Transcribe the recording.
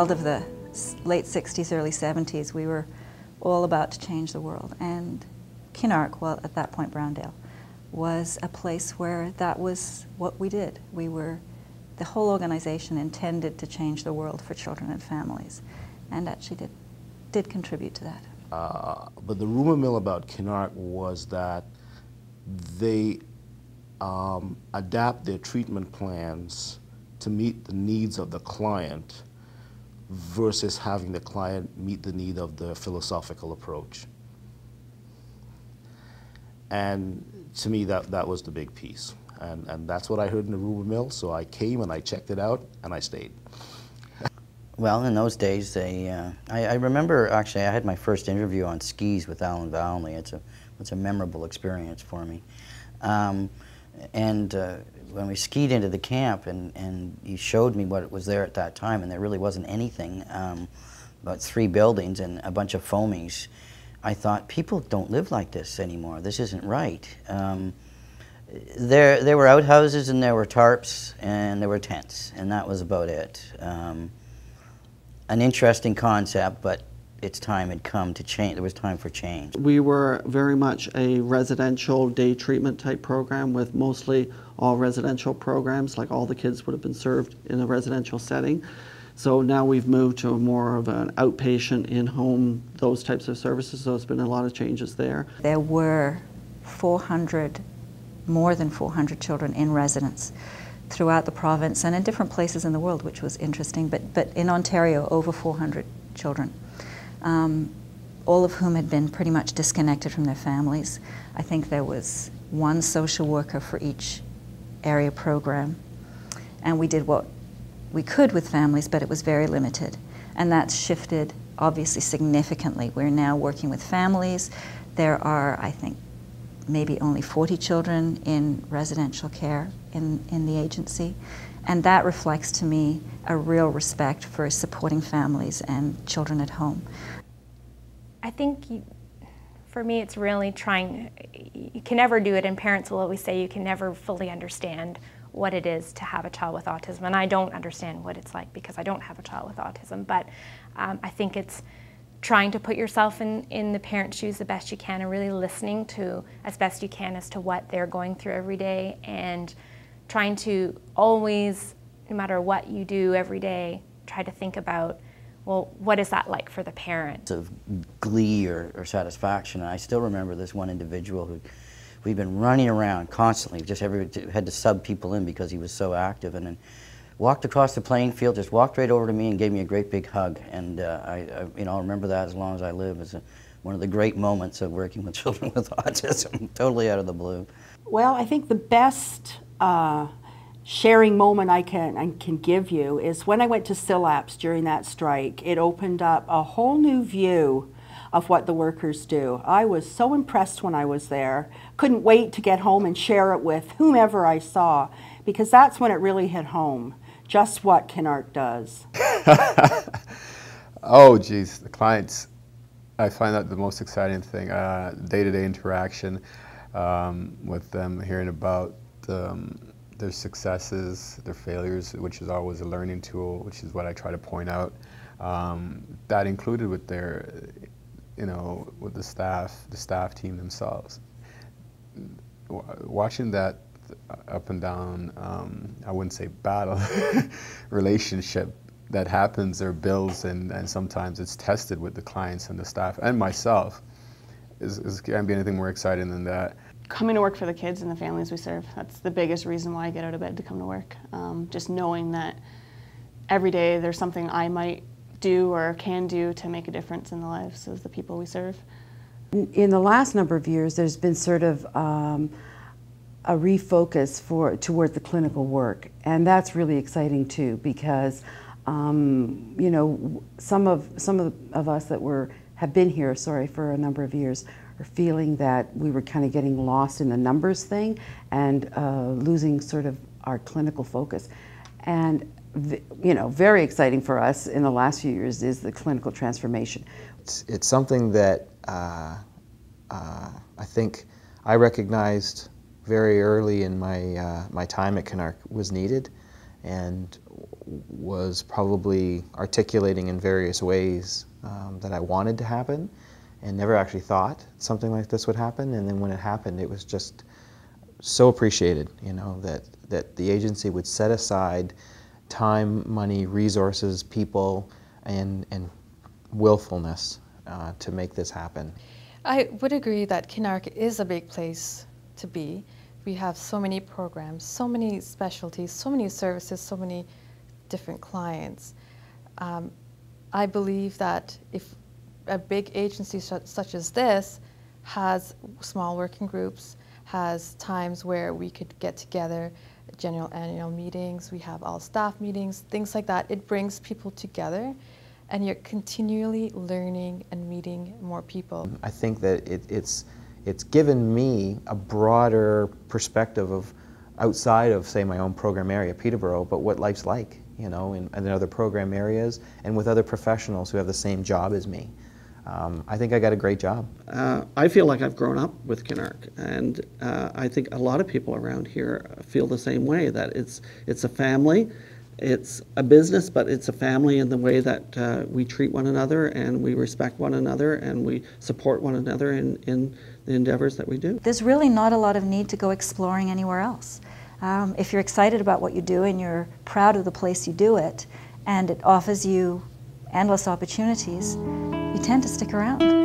child of the late 60s, early 70s. We were all about to change the world. And Kinark, well, at that point Browndale, was a place where that was what we did. The whole organization intended to change the world for children and families, and actually did contribute to that. But the rumor mill about Kinark was that they adapt their treatment plans to meet the needs of the client versus having the client meet the need of the philosophical approach. And to me, that was the big piece. And that's what I heard in the rumor mill, so I came and I checked it out and I stayed. Well, in those days, I remember actually I had my first interview on skis with Alan Valney. It's a memorable experience for me. When we skied into the camp and he showed me what was there at that time, and there really wasn't anything, about 3 buildings and a bunch of foamies, I thought, people don't live like this anymore. This isn't right. There were outhouses and there were tarps and there were tents, and that was about it. An interesting concept, but its time had come to change. There was time for change. We were very much a residential day treatment type program with mostly all residential programs, like all the kids would have been served in a residential setting. So now we've moved to more of an outpatient, in-home, those types of services, so there's been a lot of changes there. There were more than 400 children in residence throughout the province and in different places in the world, which was interesting, but in Ontario, over 400 children, all of whom had been pretty much disconnected from their families. I think there was 1 social worker for each area program, and we did what we could with families, but it was very limited. And that's shifted, obviously, significantly. We're now working with families. There are, I think, maybe only 40 children in residential care in the agency. And that reflects to me a real respect for supporting families and children at home. I think for me it's really trying, you can never do it, and parents will always say you can never fully understand what it is to have a child with autism, and I don't understand what it's like because I don't have a child with autism, but I think it's trying to put yourself in the parent's shoes the best you can and really listening to as best you can as to what they're going through every day, and trying to always, no matter what you do every day, try to think about, well, what is that like for the parent? Of glee or satisfaction. And I still remember this one individual who we'd been running around constantly, just had to sub people in because he was so active, and then walked across the playing field, just walked right over to me and gave me a great big hug. And I'll remember that as long as I live as one of the great moments of working with children with autism, totally out of the blue. Well, I think the best sharing moment I can give you is when I went to SILAPS during that strike. It opened up a whole new view of what the workers do. I was so impressed when I was there. Couldn't wait to get home and share it with whomever I saw, because that's when it really hit home, just what Kinark does. Oh geez, the clients, I find that the most exciting thing, day-to-day interaction with them, hearing about their successes, their failures, which is always a learning tool, which is what I try to point out. That included with their, with the staff team themselves. Watching that up and down, I wouldn't say battle, relationship that happens or builds, and sometimes it's tested with the clients and the staff and myself, can't be anything more exciting than that. Coming to work for the kids and the families we serve, that's the biggest reason why I get out of bed to come to work. Just knowing that every day there's something I might do or can do to make a difference in the lives of the people we serve. In the last number of years, there's been sort of a refocus toward the clinical work, and that's really exciting too, because some of us that have been here, for a number of years, are feeling that we were kind of getting lost in the numbers thing and losing sort of our clinical focus. And very exciting for us in the last few years is the clinical transformation. It's something that I think I recognized very early in my time at Kinark was needed, and was probably articulating in various ways that I wanted to happen, and never actually thought something like this would happen. And then when it happened, it was just so appreciated, you know, that the agency would set aside time, money, resources, people, and willfulness to make this happen. I would agree that Kinark is a big place to be. We have so many programs, so many specialties, so many services, so many different clients. I believe that if a big agency such as this has small working groups, has times where we could get together, general annual meetings, we have all staff meetings, things like that, it brings people together, and you're continually learning and meeting more people. I think that it's given me a broader perspective of outside of, say, my own program area, Peterborough, but what life's like, you know, in other program areas and with other professionals who have the same job as me. I think I got a great job. I feel like I've grown up with Kinark, and I think a lot of people around here feel the same way, that it's a family. It's a business, but it's a family in the way that we treat one another, and we respect one another, and we support one another in the endeavors that we do. There's really not a lot of need to go exploring anywhere else. If you're excited about what you do and you're proud of the place you do it, and it offers you endless opportunities, you tend to stick around.